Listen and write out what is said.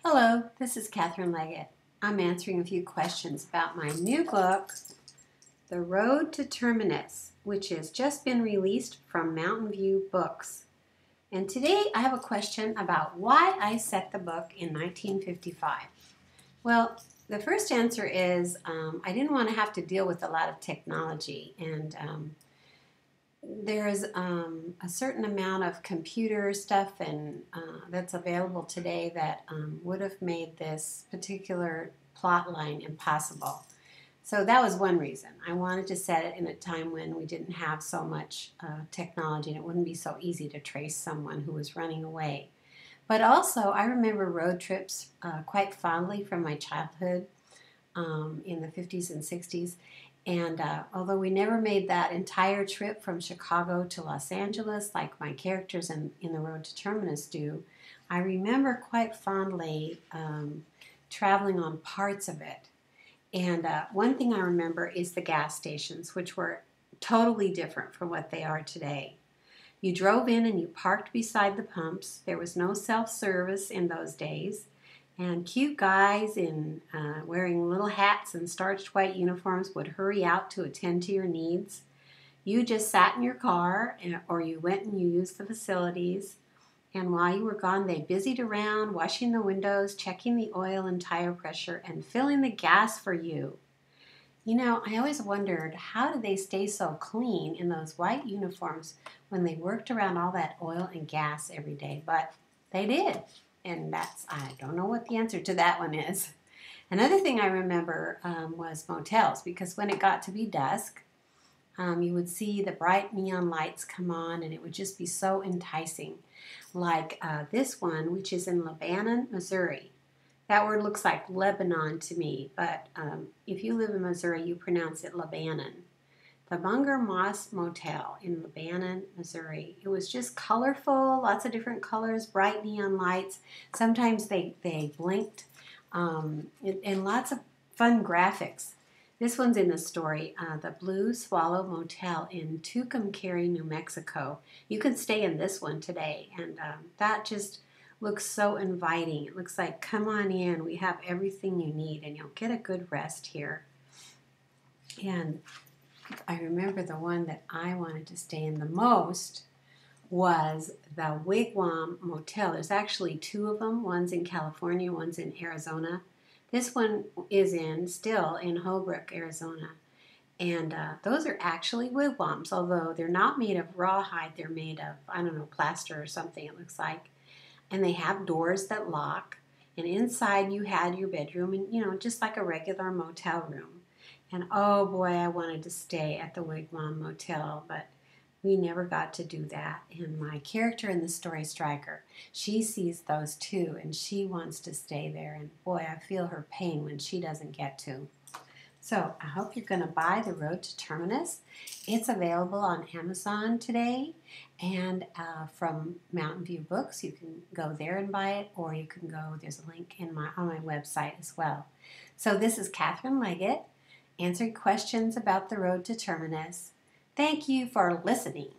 Hello, this is Catherine Leggitt. I'm answering a few questions about my new book, The Road to Terminus, which has just been released from Mountain View Books. And today I have a question about why I set the book in 1955. Well, the first answer is I didn't want to have to deal with a lot of technology, and there's a certain amount of computer stuff and that's available today that would have made this particular plot line impossible. So that was one reason. I wanted to set it in a time when we didn't have so much technology and it wouldn't be so easy to trace someone who was running away. But also, I remember road trips quite fondly from my childhood in the 50s and 60s. And although we never made that entire trip from Chicago to Los Angeles like my characters in The Road to Terminus do, I remember quite fondly traveling on parts of it. And one thing I remember is the gas stations, which were totally different from what they are today. You drove in and you parked beside the pumps. There was no self-service in those days. And cute guys in wearing little hats and starched white uniforms would hurry out to attend to your needs. You just sat in your car or you went and you used the facilities. And while you were gone, they busied around, washing the windows, checking the oil and tire pressure, and filling the gas for you. You know, I always wondered, how did they stay so clean in those white uniforms when they worked around all that oil and gas every day? But they did. And I don't know what the answer to that one is. Another thing I remember was motels, because when it got to be dusk, you would see the bright neon lights come on and it would just be so enticing. Like this one, which is in Lebanon, Missouri. That word looks like Lebanon to me, but if you live in Missouri, you pronounce it Lebanon. The Munger Moss Motel in Lebanon, Missouri. It was just colorful, lots of different colors, bright neon lights. Sometimes they blinked, and lots of fun graphics. This one's in the story, the Blue Swallow Motel in Tucumcari, New Mexico. You can stay in this one today, and that just looks so inviting. It looks like, come on in, we have everything you need, and you'll get a good rest here. And I remember the one that I wanted to stay in the most was the Wigwam Motel. There's actually two of them. One's in California, one's in Arizona. This one is still in Holbrook, Arizona. And those are actually wigwams, although they're not made of rawhide. They're made of, I don't know, plaster or something it looks like. And they have doors that lock. And inside you had your bedroom, and you know, just like a regular motel room. And oh boy, I wanted to stay at the Wigwam Motel, but we never got to do that. And my character in the story, Stryker, she sees those too, and she wants to stay there. And boy, I feel her pain when she doesn't get to. So I hope you're going to buy The Road to Terminus. It's available on Amazon today, and from Mountain View Books. You can go there and buy it, or you can go, there's a link on my website as well. So this is Catherine Leggitt, answering questions about The Road to Terminus. Thank you for listening.